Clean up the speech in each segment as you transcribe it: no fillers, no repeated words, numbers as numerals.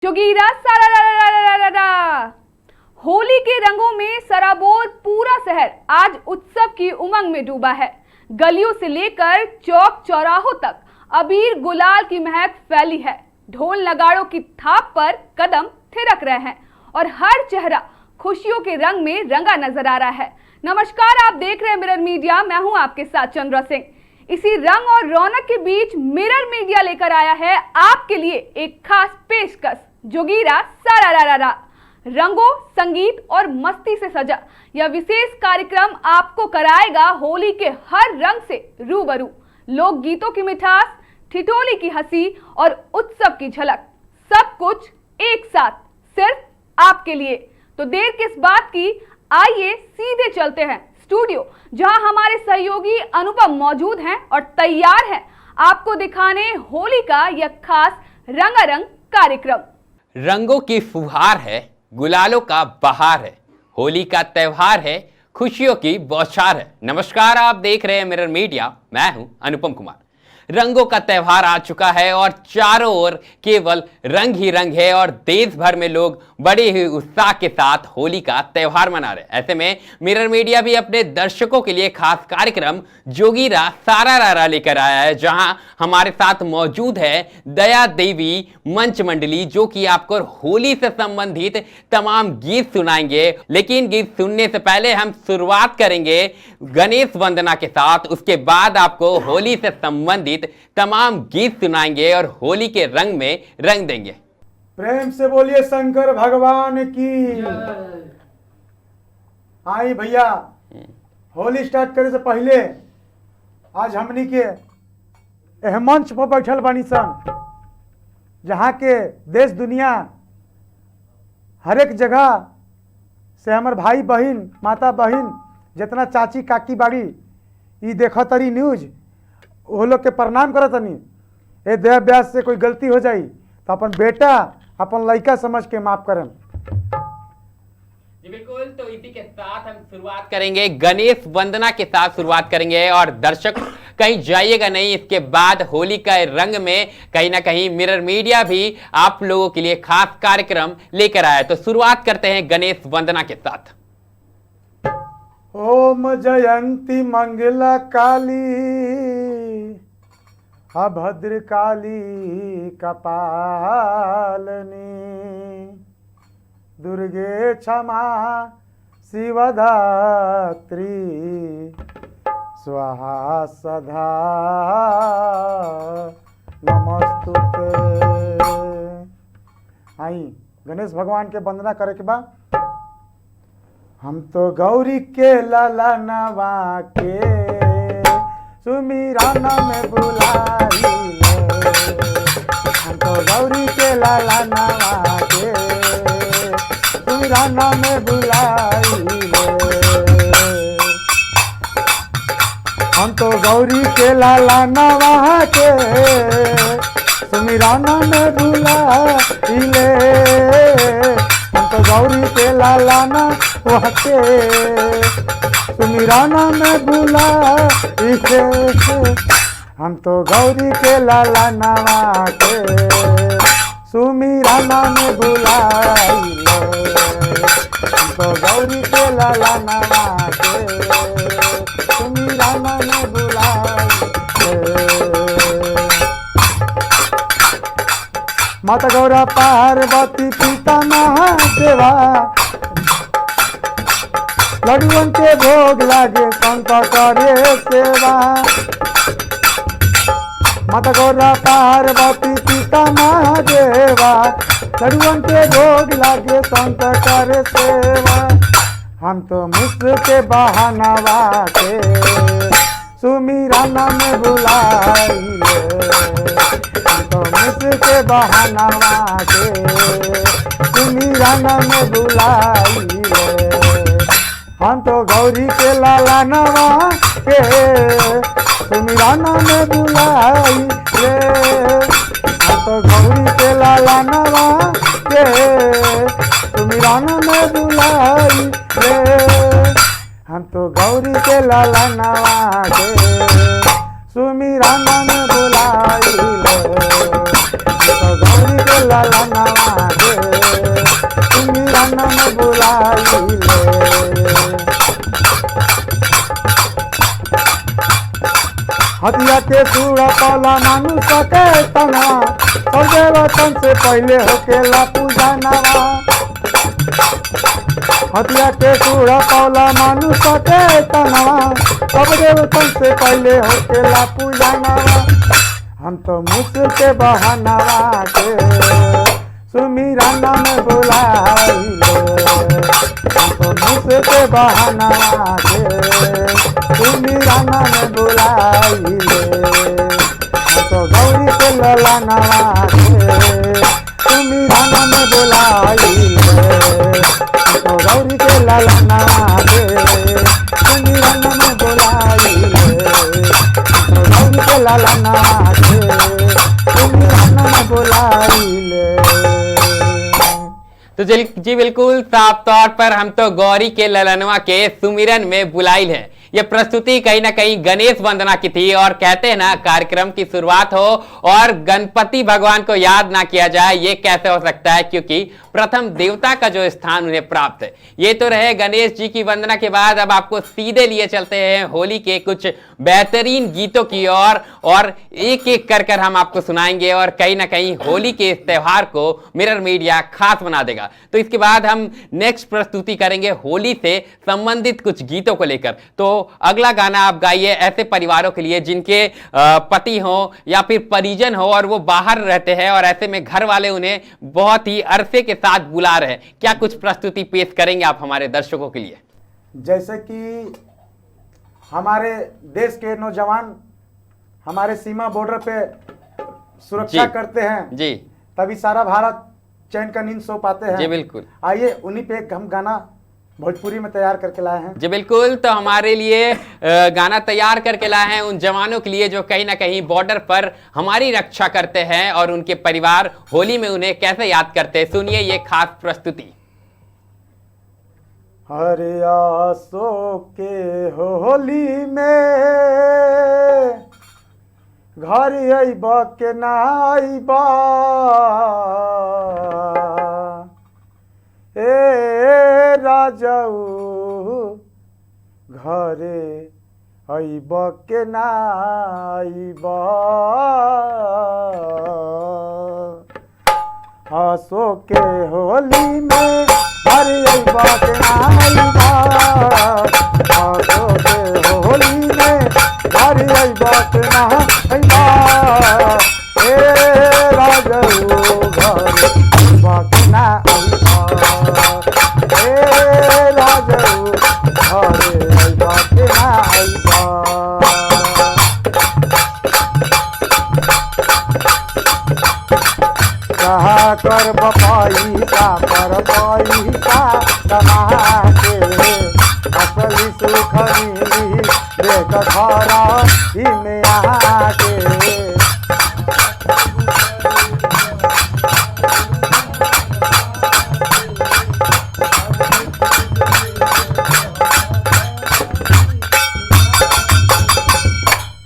जोगीरा सारा रा रा रा रा रा रा। होली के रंगों में सराबोर पूरा शहर आज उत्सव की उमंग में डूबा है। गलियों से लेकर चौक चौराहों तक अबीर गुलाल की महक फैली है। ढोल नगाड़ों की थाप पर कदम थिरक रहे हैं और हर चेहरा खुशियों के रंग में रंगा नजर आ रहा है। नमस्कार, आप देख रहे हैं मिरर मीडिया। मैं हूं आपके साथ चंद्रा सिंह। इसी रंग और रौनक के बीच मिरर मीडिया लेकर आया है आपके लिए एक खास पेशकश, जोगीरा सारा रा रा रा। रंगों, संगीत और मस्ती से सजा यह विशेष कार्यक्रम आपको कराएगा होली के हर रंग से रूबरू। लोक गीतों की मिठास, ठिठोली की हंसी और उत्सव की झलक, सब कुछ एक साथ सिर्फ आपके लिए। तो देर किस बात की, आइए सीधे चलते हैं स्टूडियो, जहां हमारे सहयोगी अनुपम मौजूद हैं और तैयार हैं आपको दिखाने होली का यह खास रंगारंग कार्यक्रम। रंगों की फुहार है, गुलालों का बहार है, होली का त्योहार है, खुशियों की बौछार है। नमस्कार, आप देख रहे हैं मिरर मीडिया। मैं हूं अनुपम कुमार। रंगों का त्योहार आ चुका है और चारों ओर केवल रंग ही रंग है और देश भर में लोग बड़े ही उत्साह के साथ होली का त्योहार मना रहे हैं। ऐसे में मिरर मीडिया भी अपने दर्शकों के लिए खास कार्यक्रम जोगीरा सारा रा रा लेकर आया है, जहां हमारे साथ मौजूद है दया देवी मंच मंडली, जो कि आपको होली से संबंधित तमाम गीत सुनाएंगे। लेकिन गीत सुनने से पहले हम शुरुआत करेंगे गणेश वंदना के साथ। उसके बाद आपको होली से संबंधित तमाम गीत सुनाएंगे और होली के रंग में रंग देंगे। प्रेम से बोलिए शंकर भगवान की। आई भैया, होली स्टार्ट करे से पहले आज हमनी के एह मंच पर बैठल बानी सन, जहाँ के देश दुनिया हर एक जगह से हमर भाई बहन, माता बहन, जितना चाची काकी बाड़ी ई देखतरी न्यूज, वो लोग के प्रणाम करतनी। ए देह व्यास से कोई गलती हो जाई तो अपन बेटा, अपन लड़का समझ के माफ करन। जी बिल्कुल, तो इसी के साथ हम शुरुआत करेंगे गणेश वंदना के साथ शुरुआत करेंगे। और दर्शक कहीं जाइएगा नहीं, इसके बाद होली का रंग में कहीं ना कहीं मिरर मीडिया भी आप लोगों के लिए खास कार्यक्रम लेकर आया। तो शुरुआत करते हैं गणेश वंदना के साथ। ओम जयंती मंगला काली, अभद्र काली कपालनी, दुर्गे क्षमा शिवधात्री, स्वाहा सदा नमस्तुते। आई गणेश भगवान के वंदना करे के बाद हम तो गौरी के लाला नवा के सुमिराना में बुलाई, हम तो गौरी के लाला नवा के सुमिराना में बुलाई, हम तो गौरी के लाला नवा के सुमिराना में बुलाई ले, हम तो गौरी के लाला ना वहके सुमिराना में बुला इसे, हम तो गौरी के लाला नवा के सुमिराना में बुलाई ले, हम तो गौरी के लाला नवा के सुमिराना में बुलाई ले। माता गौरा पार्वती पिता महादेवा, लड्डुअन के भोग लागे संत करे सेवा। माता गौरा पार्वती पिता महादेवा, लड्डुअन के भोग लागे संत करे सेवा। हम तो मिस्र के बहानावा के सुमिराना में बुलाई ले, हम तो मिस्र के बहानावा के सुमिराना में बुलाई ले, हम तो गौरी के लाला नवा के सुमिराना में बुलाई ले, हम तो गौरी के लाला नवा के सुमिराना में बुलाई ले, हम तो गौरी के लाला नवा के सुमिराना में बुलाई ले, हम तो गौरी के लाला नवा में बुलाइले। हथिया के सूड़ा पौला मानुष के तना, सब देवतन से पहले होकेला पूजा नवा। हथिया के सूड़ा पौला मानुष के तना, सब देवतन से पहले होकेला पूजा नवा। हम तो मुझ के बहानवा के सुमिरन में बुलाइले। हम तो मुझ के बहानवा के सुमिरन में बुलाइले। हम तो गौरी के ललनवा के सुमिरन में बुलाइले। हम तो गौरी के ललनवा के सुमिरन में बुलाइले। हम तो गौरी के ललनवा के सुमिरन में बुलाइले। तो जी बिल्कुल साफ तौर पर हम तो गौरी के ललनवा के सुमिरन में बुलाइल है। ये प्रस्तुति कहीं ना कहीं गणेश वंदना की थी और कहते हैं ना, कार्यक्रम की शुरुआत हो और गणपति भगवान को याद ना किया जाए, ये कैसे हो सकता है, क्योंकि प्रथम देवता का जो स्थान उन्हें प्राप्त है। ये तो रहे गणेश जी की वंदना के बाद अब आपको सीधे लिए चलते हैं होली के कुछ बेहतरीन गीतों की ओर और एक एक कर हम आपको सुनाएंगे और कहीं ना कहीं होली के इस त्योहार को मिरर मीडिया खास बना देगा। तो इसके बाद हम नेक्स्ट प्रस्तुति करेंगे होली से संबंधित कुछ गीतों को लेकर। तो अगला गाना आप गाइए ऐसे परिवारों के लिए जिनके पति हो या फिर परिजन हो और वो बाहर रहते हैं और ऐसे में घर वाले उन्हें बहुत ही अरसे के साथ बुला रहे हैं। क्या कुछ प्रस्तुति पेश करेंगे आप हमारे दर्शकों के लिए? जैसे कि हमारे देश के नौजवान हमारे सीमा बॉर्डर पे सुरक्षा करते हैं जी, तभी सारा भारत चैन का नींद सो पाते हैं। जी बिल्कुल। आइए उन्हीं पे एक हम गाना भोजपुरी में तैयार करके लाए हैं। जी बिल्कुल। तो हमारे लिए गाना तैयार करके लाए हैं उन जवानों के लिए जो कहीं ना कहीं बॉर्डर पर हमारी रक्षा करते हैं और उनके परिवार होली में उन्हें कैसे याद करते हैं। सुनिए ये खास प्रस्तुति। हरे आसो के होली में घर अइबा के ना अइबा, ए राजाऊ घरे अइबा के ना अइबा। आसो के होली में घर अइबा के ना अइबा। आसो के होली में घर अइबा के ना अइबा, ए राजाऊ घरे अइबा के ना अइबा। ए राजाऊ घरे अइबा के ना अइबा। कहा कर पैसा पर पैसा कमा के असली सुख मिली देख घरा ही में आके।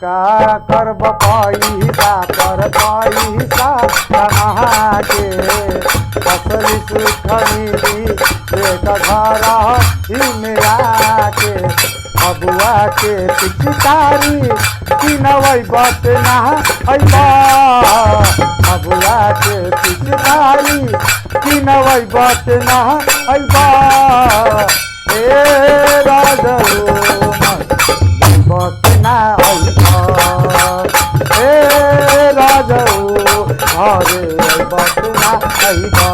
का करब पैसा पर पैसा कमा के असली सुख मिली देख घरा ही में आके। अबुआ के पिचकारी किनवै बत ना अइबा। अबुआ के पिचकारी किनवै बत ना अइबा। ए राजाऊ बत ना अइबा। ए राजाऊ घरे बत ना अइबा।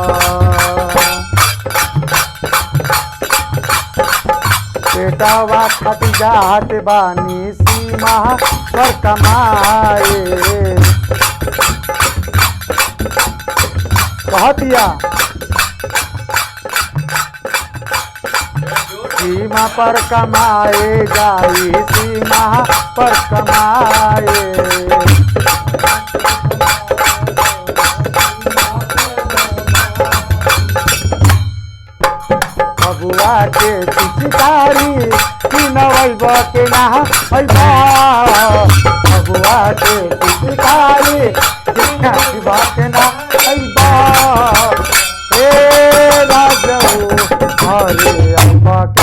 बेटावा खत जात बानी सीमा पर कमाए। कहतिया सीमा पर कमाए जाई सीमा पर कमाए। अबुआ के पिचकारी किनवै के ना अइबा। अबुआ के पिचकारी किनवै के ना अइबा। ए राजाऊ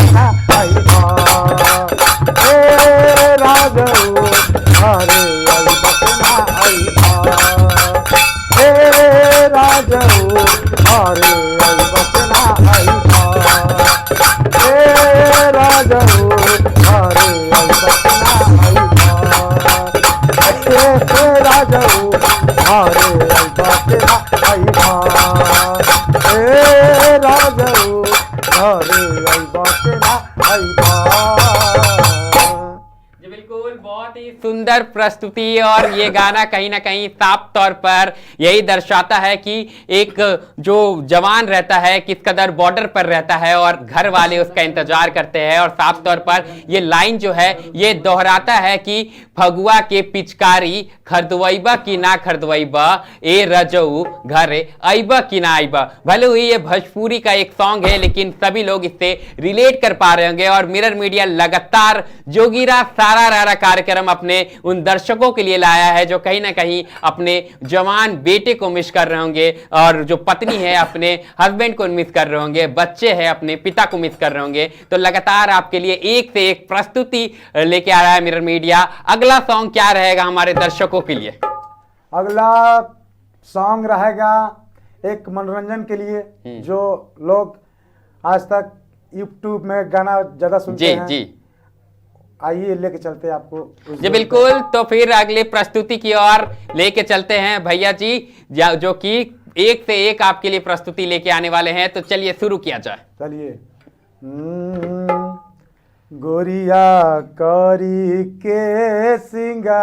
बसना आइबा ए राजऊ घरे आई बसना आइबा ए राजऊ घरे आई बसना आइबा ए राजऊ घरे आई बसना आइबा ए राजऊ घरे आई बसना आइबा ए राजऊ घरे आई बसना आइबा। जी बिल्कुल, बहुत ही सुंदर प्रस्तुति। और ये गाना कहीं ना कहीं साफ तौर पर यही दर्शाता है कि एक जो जवान रहता है किस कदर बॉर्डर पर रहता है और घर वाले उसका इंतजार करते हैं। और साफ तौर पर ये लाइन जो है ये दोहराता है कि फगुआ के पिचकारी खरीदवैबा की ना खरीदवैबा ए रजऊ घरे अइबा की ना अइबा। भले हुई ये भोजपुरी का एक सॉन्ग है लेकिन सभी लोग इससे रिलेट कर पा रहे होंगे। और मिरर मीडिया लगातार जोगीरा सारा रारा कार्यक्रम अपने उन दर्शकों के लिए लाया है जो कहीं ना कहीं अपने जवान बेटे को मिस कर रहे होंगे और जो पत्नी है अपने हस्बैंड को मिस कर रहे होंगे, बच्चे हैं अपने पिता को मिस कर रहे होंगे। तो लगातार आपके लिए एक से एक प्रस्तुति लेके आ रहा है मिरर मीडिया। अगला सॉन्ग क्या रहेगा हमारे दर्शकों के लिए? अगला सॉन्ग रहेगा एक मनोरंजन के लिए जो लोग आज तक यूट्यूब में गाना ज्यादा सुनते जी हैं। जी आइए लेके चलते हैं आपको जी बिल्कुल। तो फिर अगले प्रस्तुति की ओर लेके चलते हैं भैया जी जो कि एक से एक आपके लिए प्रस्तुति लेके आने वाले हैं। तो चलिए शुरू किया जाए। चलिए। गोरिया करी के सिंगार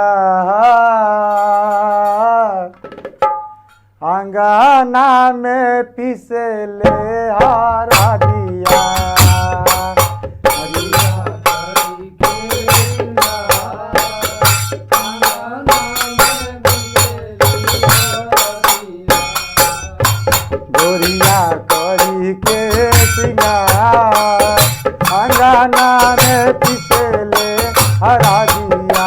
अंगना में पिसे ले हारा दिया गोरिया करी के सिंगार अंगना में पिसे ले हरा दिया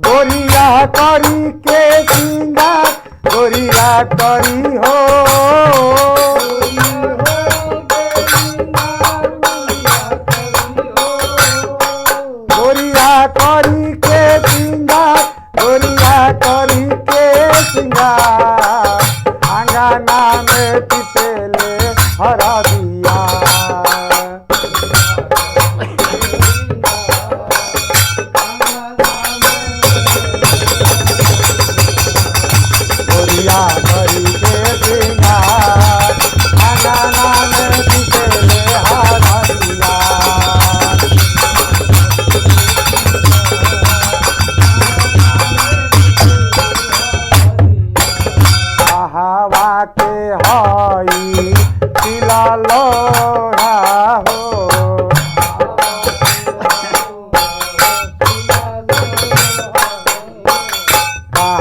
गोरिया करी के सिंगार गोरिया करी हो गोरिया करी के सिंगार गोरिया करी के सिंगार अंगना में पिसे ले हरा दिया गोरिया करी के सिंगार अंगना में पिसे ले हरा दिया हवा के हई तिला लोढ़ा हो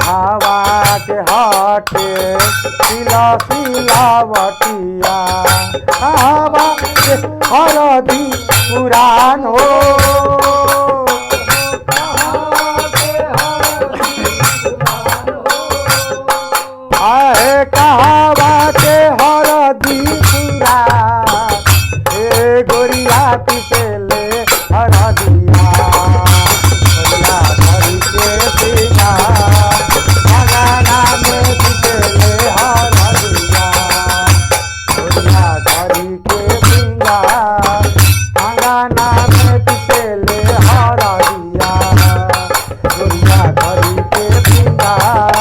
हवा के हटे तिला सिलावटिया हवा के हरदी पुरान हो आए कहावा के हरदी पूरा ए गोरिया पिसे ले हरा दिया गोरिया करी के सिंगार अंगना में पिसे ले हरा दिया गोरिया करी के सिंगार अंगना में पिसे ले हरा दिया गोरिया करी के सिंगार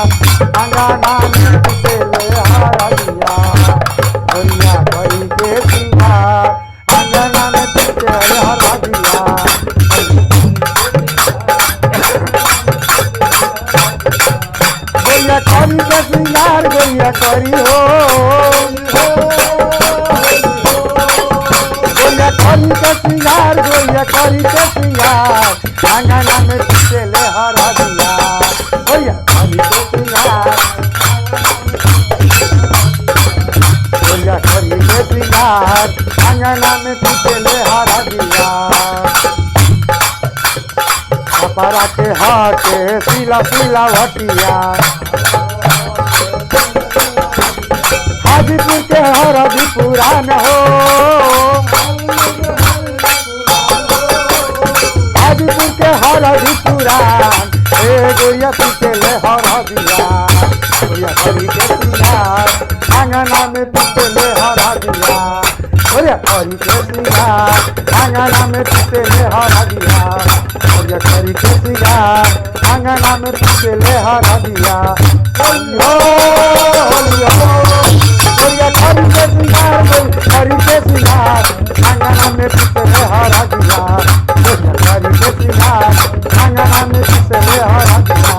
अंगना में पिसे ले हरा दिया गोरिया करी के सिंगार अंगना में पिसे ले हरा दिया गोरिया करी के सिंगार गोरिया करी हो गोरिया करी के सिंगार गोरिया करी के सिंगार अंगना में पिसे ले हरा दिया गोरिया करी के सिंगार गोरिया करी के सिंगार अंगना में पिसे ले हरा दिया छपरा के हाटे सिला सिला भटिया, हाजीपुर के हरदी पुरान हो, हाजीपुर के हरदी पुरान, ए गोरिया पीते ले हरदिया, गोरिया हरी के सिंगार, आंगना में पीते ले हरदिया, गोरिया हरी के सिंगार, आंगना में पीते ले हरदिया, गोरिया हरी के सिंगार, आंगना में पीते ले हरदिया, होली हो होली हो, गोरिया हरी के सिंगार, हरी के सिंगार, आंगना में पीते ले हरदिया, गोरिया हरी के सिंगार, आंगना में पीते ले हरदिया,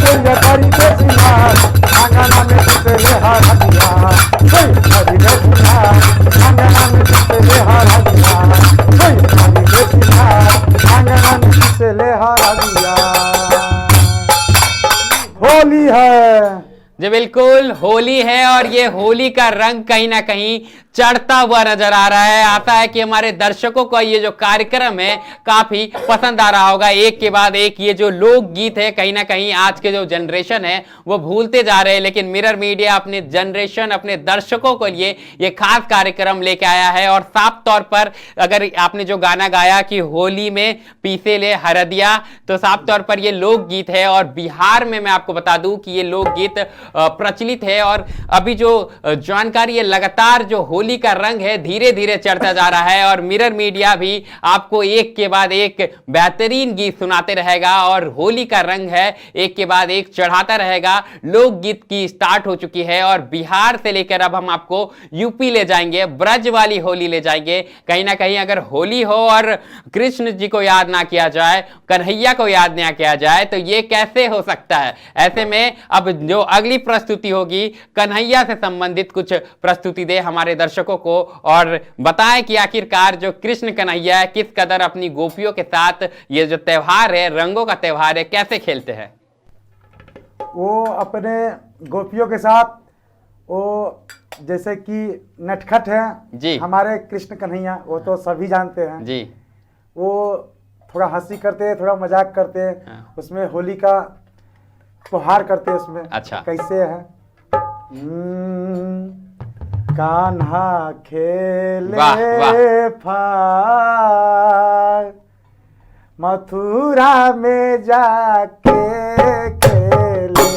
गोरिया हरी के सिंगार, आंगना में पीते ले हरदिया, हरी के सिंगार, आंगना में पीते ले हरदिया, हरी के सिंगार, आंगना में पीते ले हरदिया। होली है जी बिल्कुल, होली है और ये होली का रंग कहीं ना कहीं चढ़ता हुआ नजर आ रहा है। आता है कि हमारे दर्शकों को ये जो कार्यक्रम है काफी पसंद आ रहा होगा। एक के बाद एक ये जो लोकगीत है कहीं ना कहीं आज के जो जनरेशन है वो भूलते जा रहे हैं, लेकिन मिरर मीडिया अपने जनरेशन, अपने दर्शकों के लिए ये खास कार्यक्रम लेके आया है। और साफ तौर पर अगर आपने जो गाना गाया कि होली में पीसे ले हरदिया, तो साफ तौर पर ये लोकगीत है और बिहार में मैं आपको बता दूं कि ये लोकगीत प्रचलित है। और अभी जो जानकारी है, लगातार जो होली का रंग है धीरे धीरे चढ़ता जा रहा है और मिरर मीडिया भी आपको एक के बाद एक बेहतरीन गीत सुनाते रहेगा और होली का रंग है एक के बाद एक चढ़ाता रहेगा। लोकगीत की स्टार्ट हो चुकी है और बिहार से लेकर अब हम आपको यूपी ले जाएंगे, ब्रज वाली होली ले जाएंगे। कहीं ना कहीं अगर होली हो और कृष्ण जी को याद ना किया जाए, कन्हैया को याद ना किया जाए, तो ये कैसे हो सकता है। ऐसे में अब जो अगली प्रस्तुति होगी कन्हैया से संबंधित कुछ प्रस्तुति दे हमारे दर्शकों को और बताएं कि आखिरकार जो कृष्ण कन्हैया है किस कदर अपनी गोपियों के साथ ये जो त्योहार है, रंगों का त्योहार है, कैसे खेलते हैं। वो अपने गोपियों के साथ वो जैसे कि नटखट है जी, हमारे कृष्ण कन्हैया, वो तो सभी जानते हैं जी। वो थोड़ा हंसी करते हैं, थोड़ा मजाक करते हैं, हाँ। उसमें होली का त्योहार करते हैं उसमें। अच्छा। कैसे है, कान्हा खेले वाह, वाह। फाग मथुरा में जाके खेले।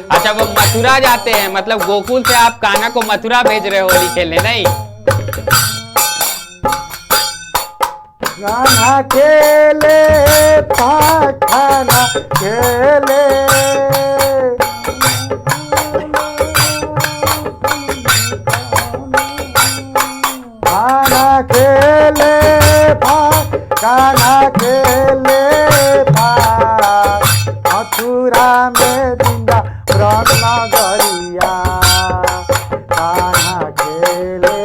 अच्छा, वो मथुरा जाते हैं, मतलब गोकुल से आप कान्हा को मथुरा भेज रहे हो होली खेलने, नहीं। कान्हा खेले खाना खेले, खाना खेले कान्हा खेले मथुरा में बिंदा नगरिया, कान्हा खेले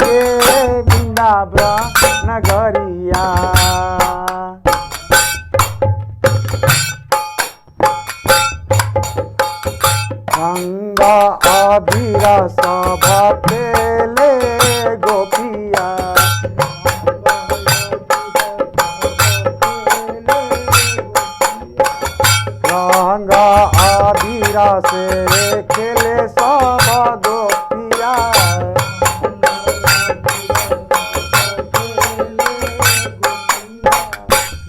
के वृंदावन नगरिया। गंगा अबीर सब खेले गोपिया, गंगा अबीर से खेले सब गोपिया,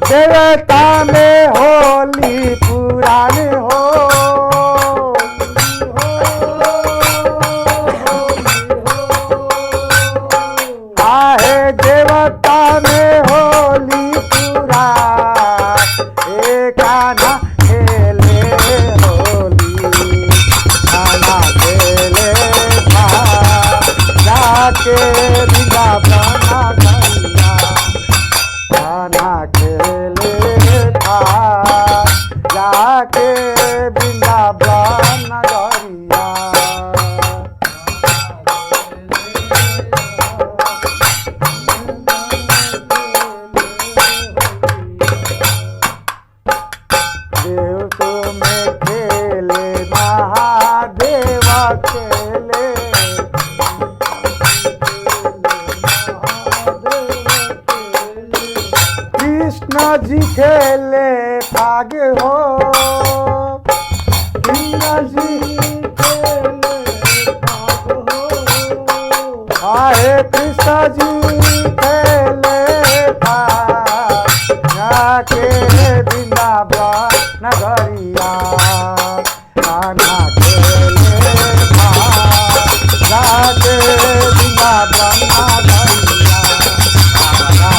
देवता में होली पुराने हो, आहे देवता में होली पुरा, कान्हा खेले होली, कान्हा खेले जाके वृंदावन नगरिया, कान्हा खेले महादेव खेले कृष्ण जी खेले भाग हो कृष्ण जी खेले भाग हो आए कृष्ण जी खेले भाग जाके वृंदावन नगरिया आना खेले भाग जाके वृंदावन नगरिया आना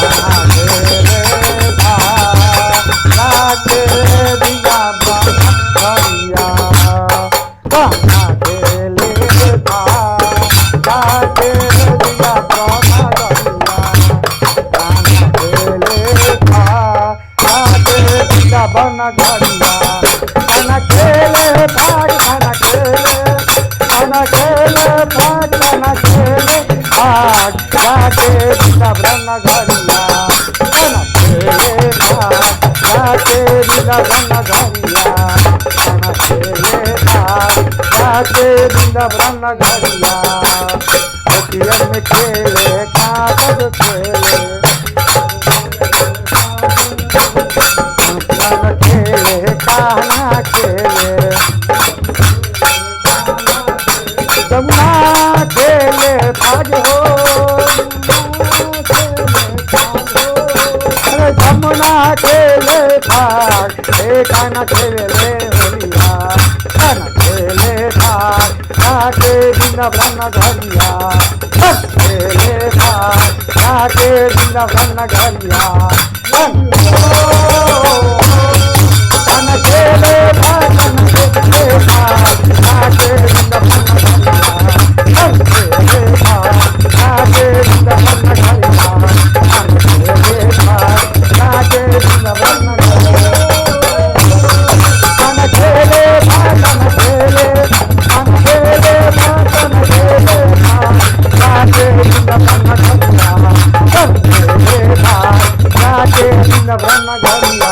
खेले भाग जाके वृंदावन नगरिया आना खेले भाग जाके वृंदावन नगरिया बन घरिया खाना खेले भाग खाना खेले भाग खाना खेले भाग जाके वृंदावन घरिया खाना खेले भाग जाके वृंदावन घरिया खाना खेले भाग जाके वृंदावन घरिया गोपियन में खेले कागज खेले खेले कहना खेले जमुना खेले भाग हो अरे जमुना खेले भाग खाना खेले होलिया खाना खेले भाग जाके वृंदावन घरिया खेले भाग जाके वृंदावन घरिया खेले भाग खेले भाग जाके वृंदावन घरिया खेले भाग जाके वृंदावन घरिया खेले भाग जाके वृंदावन घरिया खेले भाग खेले खेले भाग खेले भाग जाके वृंदावन घरिया खेले भाग जाके वृंदावन घरिया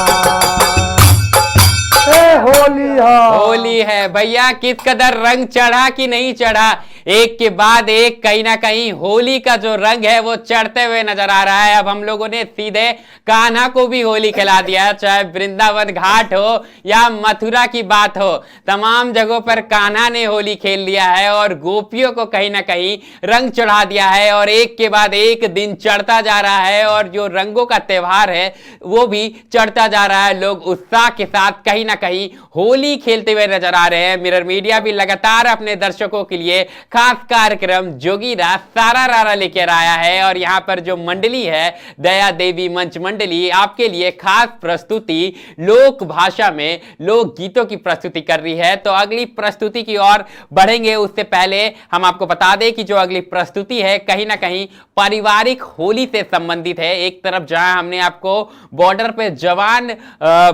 होली है भैया। किस कदर रंग चढ़ा कि नहीं चढ़ा, एक के बाद एक कहीं ना कहीं होली का जो रंग है वो चढ़ते हुए नजर आ रहा है। अब हम लोगों ने सीधे कान्हा को भी होली खिला दिया है, चाहे वृंदावन घाट हो या मथुरा की बात हो, तमाम जगहों पर कान्हा ने होली खेल लिया है और गोपियों को कहीं ना कहीं रंग चढ़ा दिया है और एक के बाद एक दिन चढ़ता जा रहा है और जो रंगों का त्योहार है वो भी चढ़ता जा रहा है। लोग उत्साह के साथ कहीं ना कहीं होली खेलते हुए नजर आ रहे हैं। मिरर मीडिया भी लगातार अपने दर्शकों के लिए खास कार्यक्रम जोगीरा सारा रारा लेकर आया है और यहाँ पर जो मंडली है दया देवी मंच मंडली आपके लिए खास प्रस्तुति लोक भाषा में लोक गीतों की प्रस्तुति कर रही है। तो अगली प्रस्तुति की ओर बढ़ेंगे उससे पहले हम आपको बता दें कि जो अगली प्रस्तुति है कहीं ना कहीं पारिवारिक होली से संबंधित है। एक तरफ जहां हमने आपको बॉर्डर पे जवान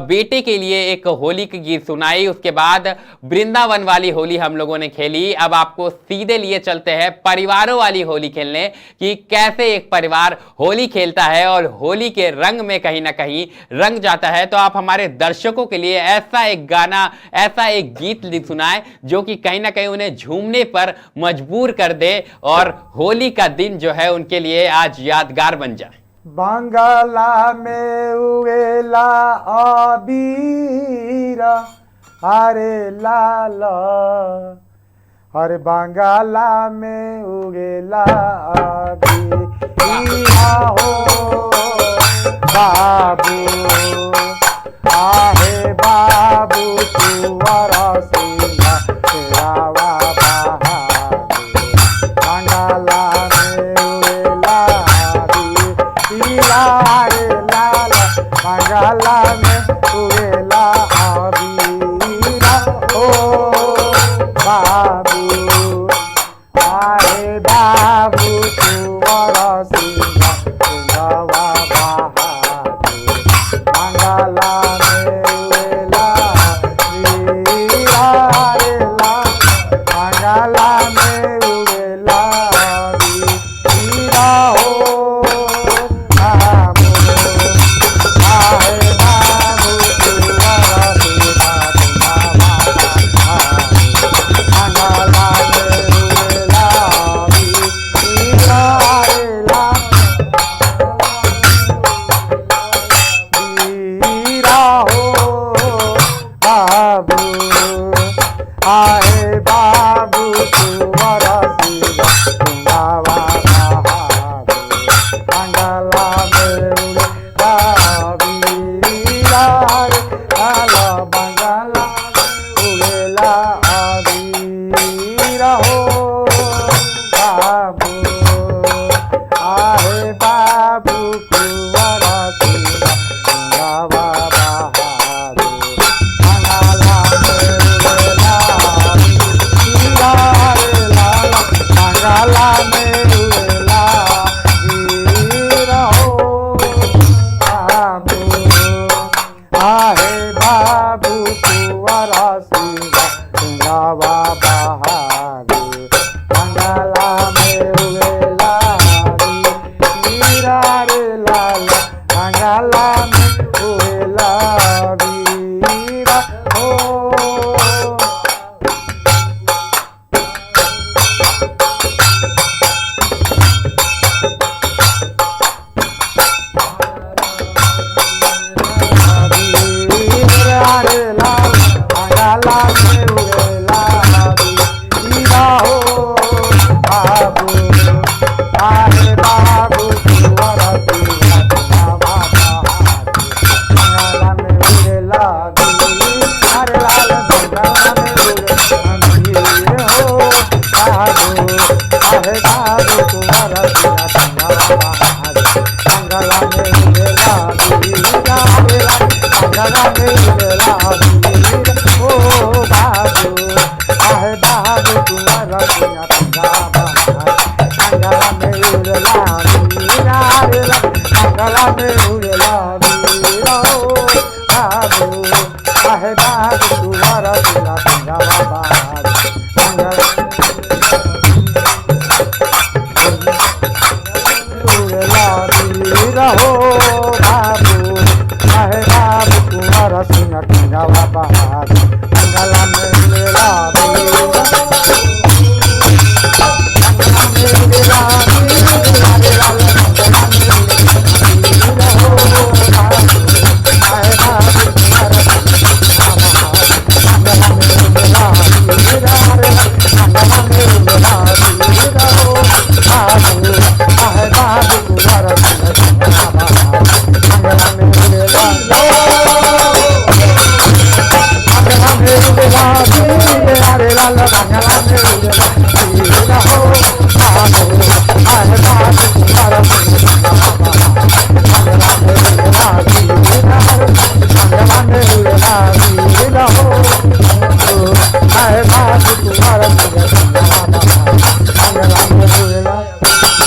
बेटे के लिए एक होली की गीत सुनाई, उसके बाद वृंदावन वाली होली हम लोगों ने खेली। अब आपको सीधे लिए चलते हैं परिवारों वाली होली खेलने कि कैसे एक परिवार होली खेलता है और होली के रंग में कहीं ना कहीं रंग जाता है। तो आप हमारे दर्शकों के लिए ऐसा एक गाना, ऐसा एक गीत सुनाए जो कि कहीं ना कहीं उन्हें झूमने पर मजबूर कर दे और होली का दिन जो है उनके लिए आज यादगार बन जाए। बंगाला में उगेला अबीर अरे लाल, अरे बंगाला में उगेला अबीर हो बाबू आहे बाबू तुअरा सिंहा तेरावा बहादुर, बंगाला में उगेला रे लाला बंगाला में उगेला अबीरा ओ बाबू आए बाबू तुअरा सिंहा तेरावा बहादुर, बंगाला में उगेला रे लाला बंगाला में उगेला वीरा हो आहे बाबू कुंवर सिंह गंगावा बहादुर मंगला में उड़ेला वीरा रे लाला मंगला उड़ेला वीरा हो बाबू आहे बाबू कुंवर सिंह गंगावा बहादुर मंगला में उड़ेला वीरा रे लाला मंगला में उड़ेला वीरा हो बाबू आहे बाबू कुंवर सिंह गंगावा बहादुर मंगला में उड़ेला वीरा रे लाला मंगला में उड़ेला वीरा हो वीरा रे लाला मंगला में उड़ेला वीरा हो बाबू आहे बाबू कुंवर सिंह गंगावा बहादुर मंगला में उड़ेला वीरा रे लाला मंगला में उड़ेला वीर हो बाबू आहे बाबू कुंवर सिंह गंगावा बहादुर मंगला में उड़ेला वीरा रे लाला मंगला में उड़ेला वीर हो बाबू आहे बाबू कुंवर सिंह गंगावा मंगला में उड़ेला वीरा रे मंगला में उड़ेला वीरा हो बाबू आहे बाबू कुंवर सिंह गंगावा बहादुर मंगला उड़ेला वीरा हो बाबू आहे बाबू कुंवर सिंह गंगावा बहादुर मंगला में उड़ेला वीरा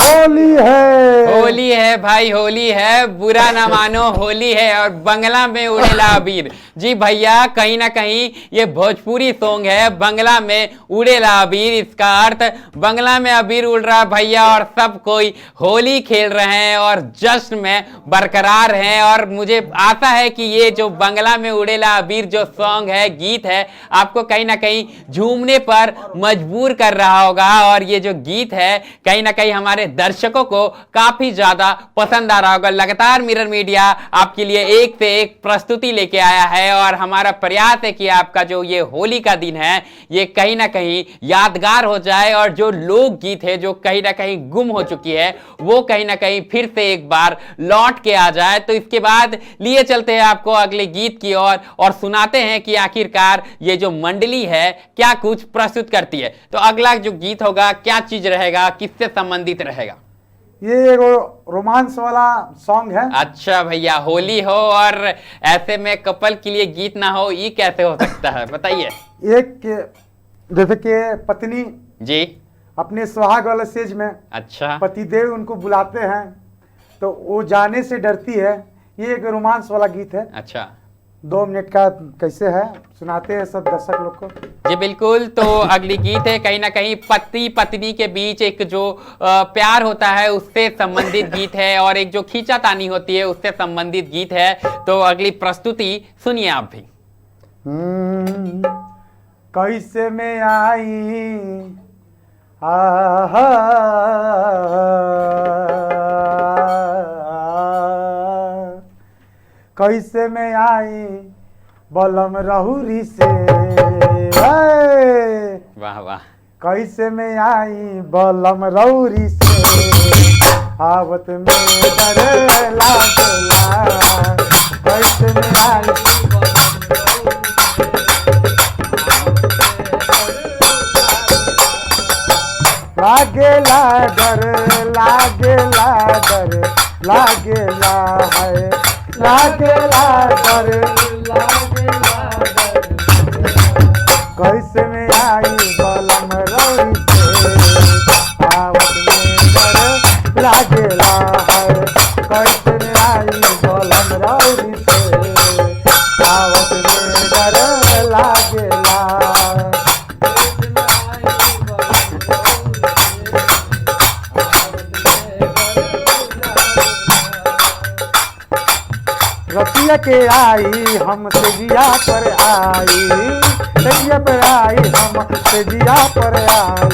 होली है होली है भाई, होली है, बुरा ना मानो होली है और बंगला में उड़ेला अबीर। जी भैया, कहीं ना कहीं ये भोजपुरी सॉन्ग है, बंगला में उड़ेला अबीर। इसका अर्थ बंगला में अबीर उड़ रहा भैया और सब कोई होली खेल रहे हैं और जश्न में बरकरार हैं। और मुझे आशा है कि ये जो बंगला में उड़ेला अबीर जो सॉन्ग है, गीत है, आपको कहीं ना कहीं झूमने पर मजबूर कर रहा होगा। और ये जो गीत है कहीं ना कहीं हमारे दर्शकों को काफी ज्यादा पसंद आ रहा होगा। लगातार मिरर मीडिया आपके लिए एक से एक प्रस्तुति लेके आया है और हमारा प्रयास है कि आपका जो ये होली का दिन है ये कहीं ना कहीं यादगार हो जाए और जो लोक गीत है जो कहीं ना कहीं गुम हो चुकी है वो कहीं ना कहीं फिर से एक बार लौट के आ जाए। तो इसके बाद लिए चलते हैं आपको अगले गीत की ओर और सुनाते हैं कि आखिरकार ये जो मंडली है क्या कुछ प्रस्तुत करती है। तो अगला जो गीत होगा क्या चीज रहेगा, किससे संबंधित रहेगा? ये एक रोमांस वाला सॉन्ग है। अच्छा भैया, होली हो और ऐसे में कपल के लिए गीत ना हो, ये कैसे हो सकता है, बताइए। एक जैसे कि पत्नी जी अपने सुहाग वाले स्टेज में अच्छा पतिदेव उनको बुलाते हैं तो वो जाने से डरती है। ये एक रोमांस वाला गीत है। अच्छा 2 मिनट का कैसे है सुनाते हैं सब दर्शक लोग को। जी बिल्कुल। तो अगली गीत है कहीं ना कहीं पति पत्नी के बीच एक जो प्यार होता है उससे संबंधित गीत है और एक जो खींचातानी होती है उससे संबंधित गीत है। तो अगली प्रस्तुति सुनिए आप भी। कैसे में आई आहा कैसे में आई बलम रहुरी से। वाह वाह। कैसे में आई बलम रहुरी से, आवत में डर लागला। कैसे में आई लागेला डर, लागेला डर, लागेला है, लागेला डर, लागेला डर। कैसे में आई बलम रौरी से, आवत में डर लागेला है। कैसे में आई बलम रौरी से, आवत में डर लागेला। रतिया के आई हम तेजिया पर आई, तेजिया पर आई हम तेजिया पर आई।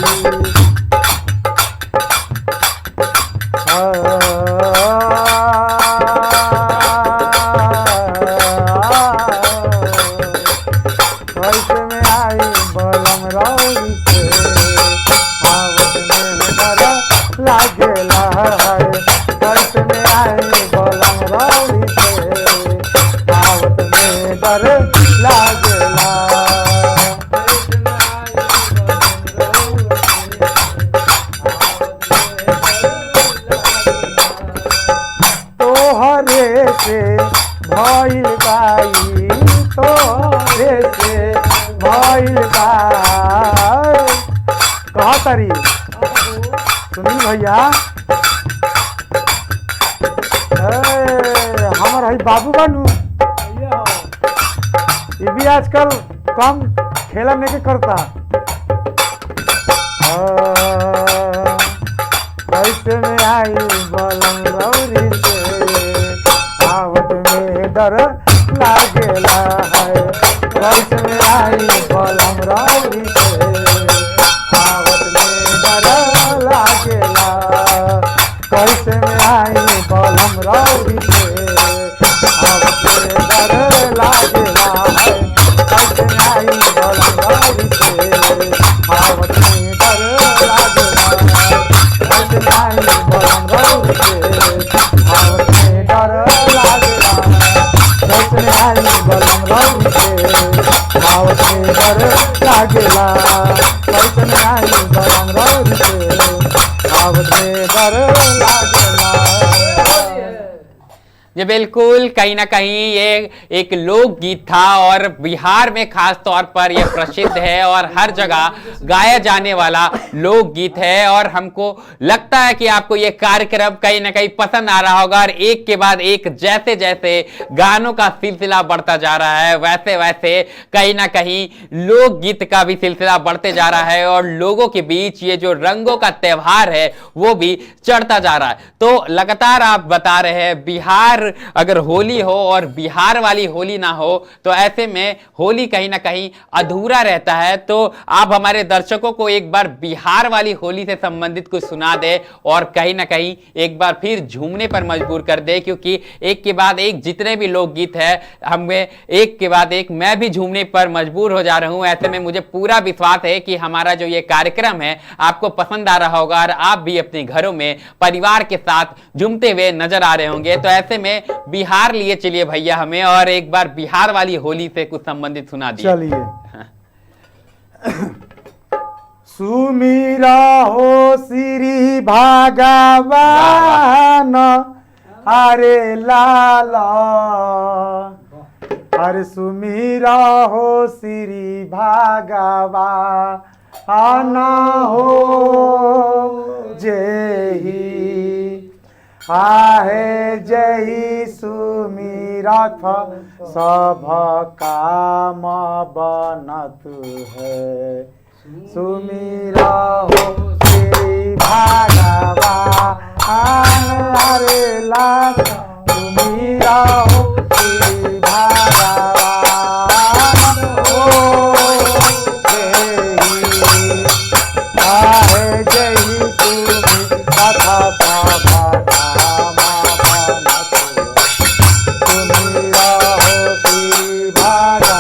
कैसे में आई बलम रौरी से, आवत में डर लागेला है। कैसे में आई बलम रौरी से, आवत में डर लागेला। तोहरे से भइल बाई, तोहरे से भइल बाई। कहा तारी सुनील भैया, हमार है बाबू बानू, ये भी आजकल कम खेला नहीं के करता। कैसे में आई बलम रौरी से, आवत में डर लागेला है। कैसे में आई बलम रौरी से, आवत में डर लागेला। कैसे में आई बलम रौरी से, आवत में डर लागेला है। कैसे में आई बलम रौरी से, आवत में डर लागेला। कैसे में आई बलम रौरी से, आवत में डर लागेला। कैसे में आई बलम रौरी से, आवत में डर लागेला। कैसे में आई बलम रौरी से, आवत में डर लागेला। ये बिल्कुल कहीं ना कहीं ये एक लोकगीत था और बिहार में खास तौर पर यह प्रसिद्ध है और हर जगह गाया जाने वाला लोकगीत है। और हमको लगता है कि आपको ये कार्यक्रम कहीं ना कहीं पसंद आ रहा होगा। और एक के बाद एक जैसे जैसे गानों का सिलसिला बढ़ता जा रहा है, वैसे वैसे कहीं ना कहीं लोकगीत का भी सिलसिला बढ़ते जा रहा है और लोगों के बीच ये जो रंगों का त्योहार है वो भी चढ़ता जा रहा है। तो लगातार आप बता रहे हैं बिहार अगर होली हो और बिहार वाली होली ना हो तो ऐसे में होली कहीं ना कहीं अधूरा रहता है। तो आप हमारे दर्शकों को एक बार बिहार वाली होली से संबंधित कुछ सुना दे और कहीं ना कहीं एक बार फिर झूमने पर मजबूर कर दे, क्योंकि एक के बाद एक जितने भी लोकगीत है हमें एक के बाद एक मैं भी झूमने पर मजबूर हो जा रहा हूं। ऐसे में मुझे पूरा विश्वास है कि हमारा जो ये कार्यक्रम है आपको पसंद आ रहा होगा और आप भी अपने घरों में परिवार के साथ झूमते हुए नजर आ रहे होंगे। तो ऐसे में बिहार लिए चलिए भैया हमें और एक बार बिहार वाली होली से कुछ संबंधित सुना दिए। चलिए सुमीरा हो श्री भगवान अरे लाला, अरे सुमीरा हो श्री भगवान हो जेहि आहे जय सुमिरथ सब काम बनत है। सुमिरा हो श्री भगवान अरे लाल, सुमिरा हो श्री भगवान हो आहे जय सुमिरथ सब सुमिरा हो श्री भगवान।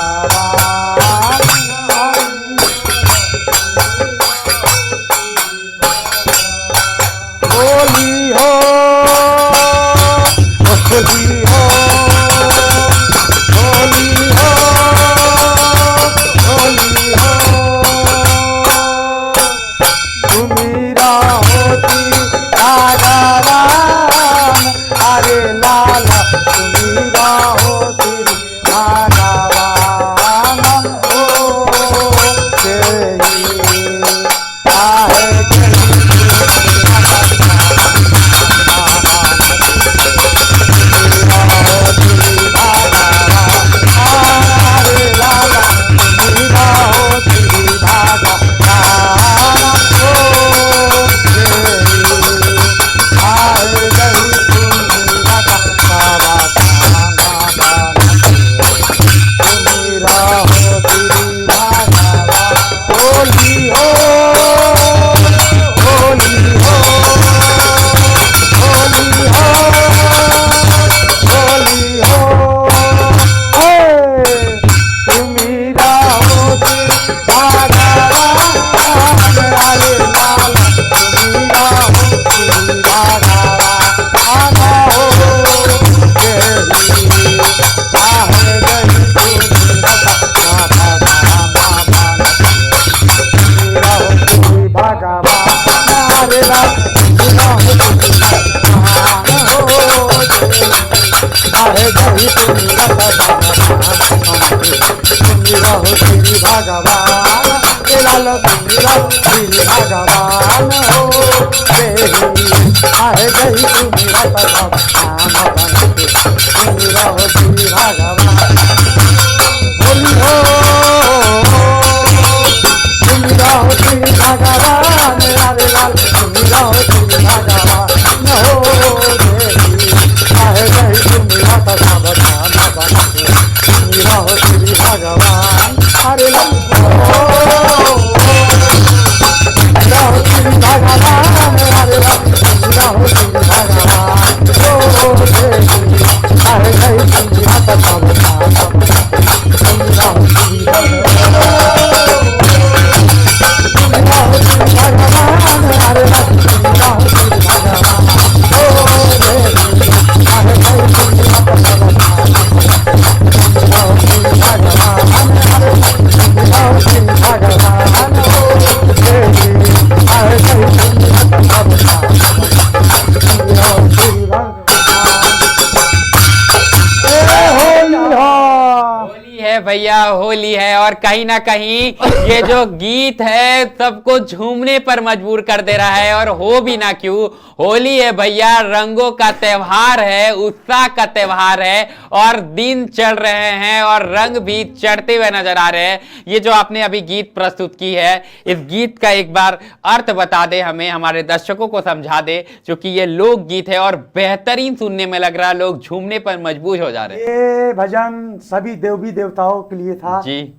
भैया होली है और कहीं ना कहीं ये जो गीत है सबको झूमने पर मजबूर कर दे रहा है। और हो भी ना क्यों, होली है भैया, रंगों का त्योहार है, उत्साह का त्योहार है और दिन चढ़ रहे हैं और रंग भी चढ़ते हुए नजर आ रहे हैं। ये जो आपने अभी गीत प्रस्तुत की है, इस गीत का एक बार अर्थ बता दे हमें, हमारे दर्शकों को समझा दे, क्योंकि ये लोक गीत है और बेहतरीन सुनने में लग रहा है, लोग झूमने पर मजबूर हो जा रहे हैं। ये भजन सभी देवी देवताओं के लिए था जी,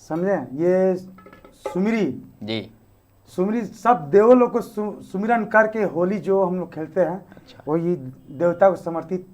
समझे। ये सुमिरी जी, सुमिरी सब देवों लोग को सुमिरन करके होली जो हम लोग खेलते हैं, वही देवता को समर्पित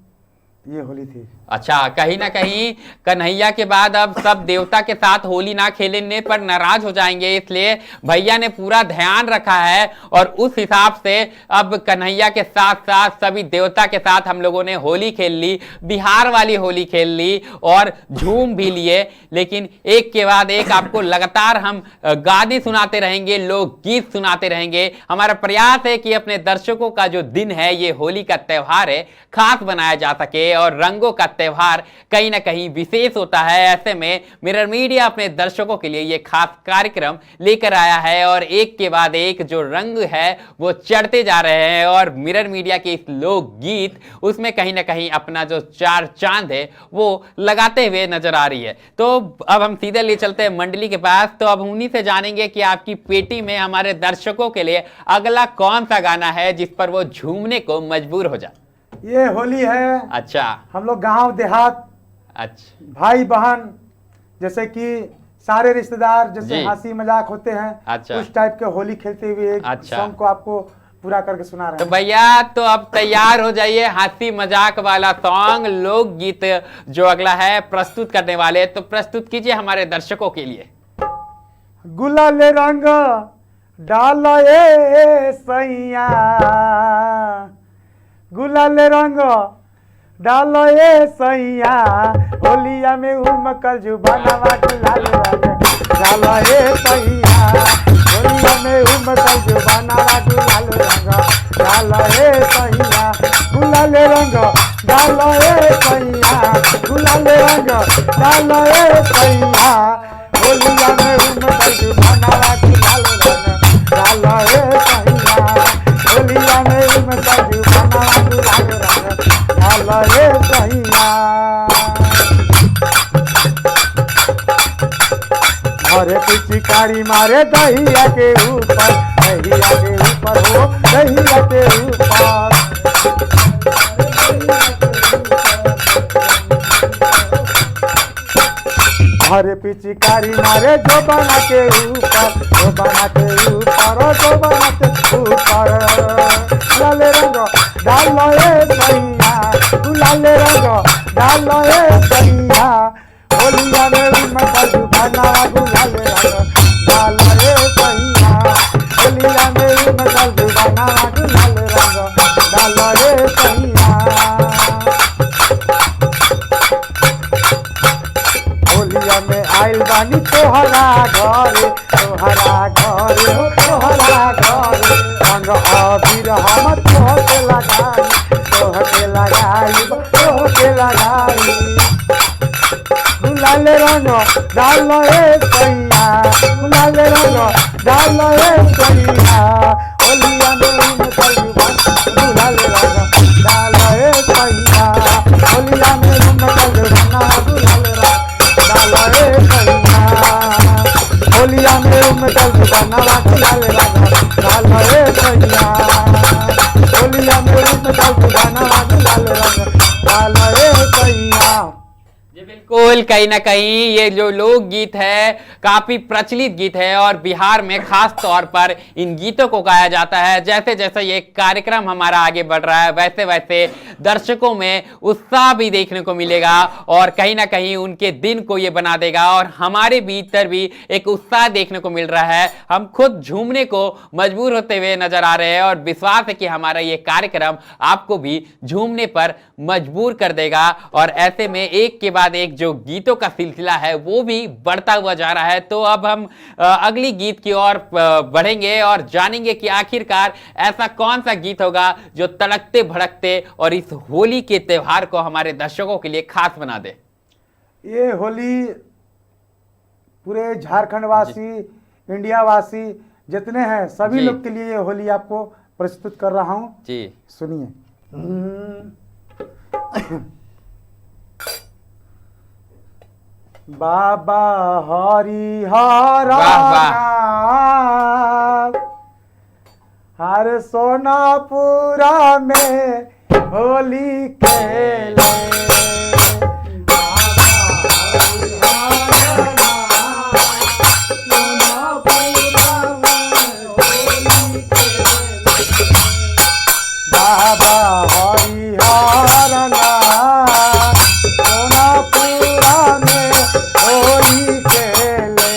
ये होली थी। अच्छा, कहीं ना कहीं कन्हैया के बाद अब सब देवता के साथ होली ना खेलने पर नाराज हो जाएंगे, इसलिए भैया ने पूरा ध्यान रखा है और उस हिसाब से अब कन्हैया के साथ साथ सभी देवता के साथ हम लोगों ने होली खेल ली, बिहार वाली होली खेल ली और झूम भी लिए। लेकिन एक के बाद एक आपको लगातार हम गाने सुनाते रहेंगे, लोग गीत सुनाते रहेंगे। हमारा प्रयास है कि अपने दर्शकों का जो दिन है, ये होली का त्योहार है, खास बनाया जा सके और रंगों का त्योहार कहीं ना कहीं विशेष होता है। ऐसे में मिरर मीडिया अपने दर्शकों के लिए ये खास कार्यक्रम लेकर आया है और एक के बाद एक जो रंग है वो चढ़ते जा रहे हैं और मिरर मीडिया के इस लोक गीत, उसमें कहीं ना कहीं अपना जो चार चांद है वो लगाते हुए नजर आ रही है। तो अब हम सीधे ले चलते हैं मंडली के पास, तो अब उन्हीं से जानेंगे कि आपकी पेटी में हमारे दर्शकों के लिए अगला कौन सा गाना है जिस पर वो झूमने को मजबूर हो जाए। ये होली है। अच्छा, हम लोग गांव देहात, अच्छा, भाई बहन, जैसे कि सारे रिश्तेदार जैसे हंसी मजाक होते हैं, अच्छा, उस टाइप के होली खेलते हुए एक सॉन्ग को आपको पूरा करके सुना रहे हैं। तो भैया तो अब तैयार हो जाइए, हंसी मजाक वाला सॉन्ग लोक गीत जो अगला है प्रस्तुत करने वाले, तो प्रस्तुत कीजिए हमारे दर्शकों के लिए। गुलाल रंग डालो ए सैया, गुलाल रंग डालो ए सैया, होलिया में उमकल जुबानवा गुलाल रंग डालो ए सैया, होलिया में उमकल जुबानवा गुलाल रंग डालो ए सैया, गुलाल रंग डालो ए सैया, गुलाल रंग डालो ए सैया, होलिया में उमकल जुबानवा गुलाल रंग डालो ए सैया, होलिया में उमकल जुबानवा गुलाल रंग डालो ए सैया। मारे पिचकारी मारे दहिया के ऊपर, दहिया के ऊपर हो, दहिया के ऊपर, मारे पिचकारी मारे जो बना के ऊपर, जो बना के ऊपर, जो बना के ऊपर, गुलाल रंग डालो ए सैया, गुलाल रंग डालो ए सैया, होलिया में उमकल जुबानवा गुलाल रंग तोहरा घरे तोहरा घरे हो तोहरा घरे रंग अबीर हम तोहके लगाई तोहके लगाई तोहके लगाई गुलाल रंग डाल ए सैया गुलाल रंग डाल ए सैया होलिया में उनकर जुबान गुलाल रंग डाल ए सैया होलिया में उनकर जुबान गुलाल रंग डाल ए सैया होलिया में उनकर जुबान गुलाल रंग डाल ए सैया होलिया में उनकर जुबान गुलाल रंग डाल ए सैया। जी बिल्कुल, कहीं ना कहीं ये जो लोकगीत है काफी प्रचलित गीत है और बिहार में खास तौर पर इन गीतों को गाया जाता है। जैसे जैसे ये कार्यक्रम हमारा आगे बढ़ रहा है वैसे वैसे दर्शकों में उत्साह भी देखने को मिलेगा और कहीं ना कहीं उनके दिन को ये बना देगा और हमारे भीतर भी एक उत्साह देखने को मिल रहा है। हम खुद झूमने को मजबूर होते हुए नजर आ रहे हैं और विश्वास है कि हमारा ये कार्यक्रम आपको भी झूमने पर मजबूर कर देगा और ऐसे में एक के बाद एक जो गीतों का सिलसिला है वो भी बढ़ता हुआ जा रहा है। तो अब हम अगली गीत की ओर बढ़ेंगे और जानेंगे कि आखिरकार ऐसा कौन सा गीत होगा जो तड़कते भड़कते और इस होली के त्योहार को हमारे दर्शकों के लिए खास बना दे। ये होली पूरे झारखंड वासी इंडिया वासी जितने हैं सभी जी। लोग के लिए ये होली आपको प्रस्तुत कर रहा हूँ जी सुनिए। बाबा हरिहर वाह, हर सोनापुरा में होली खेले बाबा हरिहर सोनापुरा में होली खेले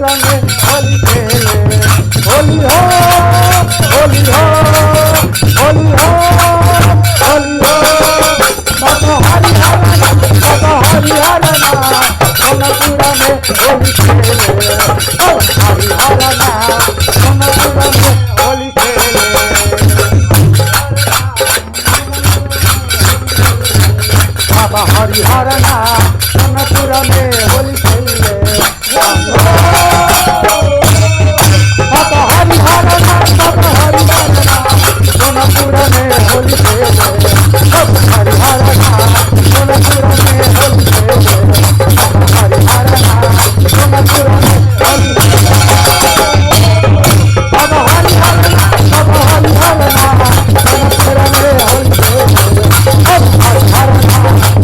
जौनपुरा में होली खेले। होली हो होली हो होली हो होली हो। बाबा हरि हरना बाबा हरि हरना जौनपुरा में होली खेले। हरि हरना जौनपुरा में होली खेले। बाबा हरि हरना जौनपुरा में होली खेले। बाबा हरि हरना बाबा हरि हरना जौनपुरा में होली खेले। बाबा हरि हरना जौनपुरा में होली खेले। बाबा हरि हरना जौनपुरा में होली खेले। बाबा हरि हरना बाबा हरि हरना जौनपुरा में होली खेले। बाबा हरि हरना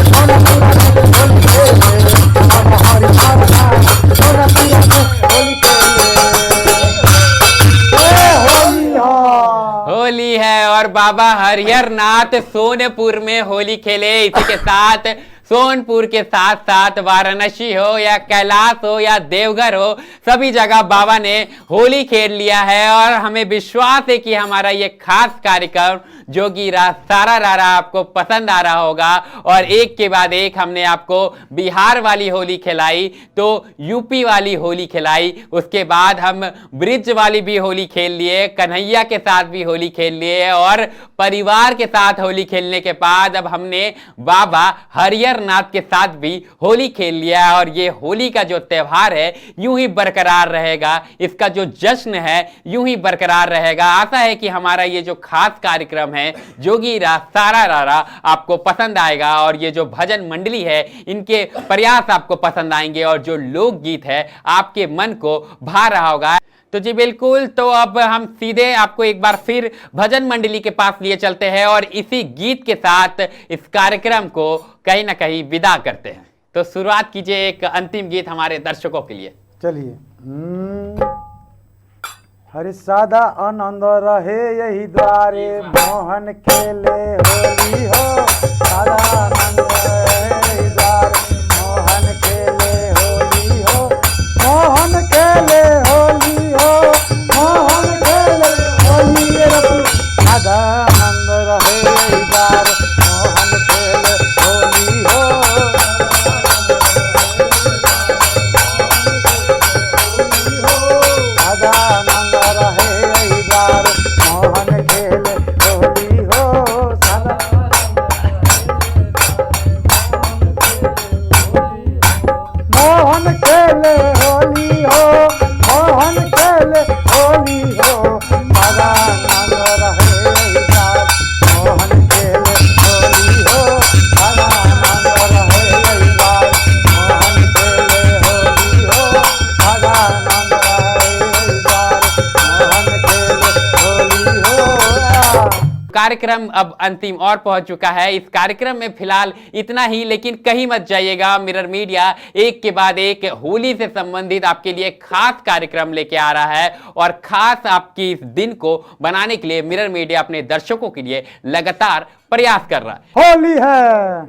जौनपुरा में होली खेले। बाबा हरि हरना जौनपुरा में होली खेले। होली है और बाबा हरिहर नाथ सोनपुर में होली खेले। इसी के साथ सोनपुर के साथ साथ वाराणसी हो या कैलाश हो या देवघर हो, सभी जगह बाबा ने होली खेल लिया है। और हमें विश्वास है कि हमारा ये खास कार्यक्रम जोगी सारा रारा आपको पसंद आ रहा होगा। और एक के बाद एक हमने आपको बिहार वाली होली खिलाई, तो यूपी वाली होली खिलाई, उसके बाद हम ब्रिज वाली भी होली खेल लिए, कन्हैया के साथ भी होली खेल लिए और परिवार के साथ होली खेलने के बाद अब हमने बाबा हरिहर नाथ के साथ भी होली खेल लिया। और ये होली का जो त्योहार है यूं ही बरकरार रहेगा, इसका जो जश्न है यूं ही बरकरार रहेगा। आशा है कि हमारा ये जो खास कार्यक्रम है जोगी सारा रारा आपको पसंद आएगा और ये जो भजन मंडली है इनके प्रयास आपको पसंद आएंगे और जो लोकगीत है आपके मन को भा रहा होगा। तो जी बिल्कुल, तो अब हम सीधे आपको एक बार फिर भजन मंडली के पास लिए चलते हैं और इसी गीत के साथ इस कार्यक्रम को कहीं ना कहीं विदा करते हैं। तो शुरुआत कीजिए एक अंतिम गीत हमारे दर्शकों के लिए। चलिए। हरि सादा आनंद रहे यही द्वारे मोहन खेले होली हो। सादा आनंद रहे यही द्वारे मोहन खेले होली हो। मोहन खेले होली हो मोहन खेले होली रे। सादा आनंद रहे यही द्वारे मोहन खेले होली हो। सदानंद रहे यही द्वार मोहन खेले होली हो। मोहन खेले होली हो मोहन खेले होली हो। सदानंद रहे यही द्वार मोहन खेले होली हो। सदानंद रहे यही द्वार मोहन खेले होली हो। सदानंद कार्यक्रम अब अंतिम और पहुंच चुका है। इस कार्यक्रम में फिलहाल इतना ही, लेकिन कहीं मत जाइएगा। मिरर मीडिया एक के बाद एक होली से संबंधित आपके लिए खास कार्यक्रम लेके आ रहा है और खास आपकी इस दिन को बनाने के लिए मिरर मीडिया अपने दर्शकों के लिए लगातार प्रयास कर रहा है। होली है।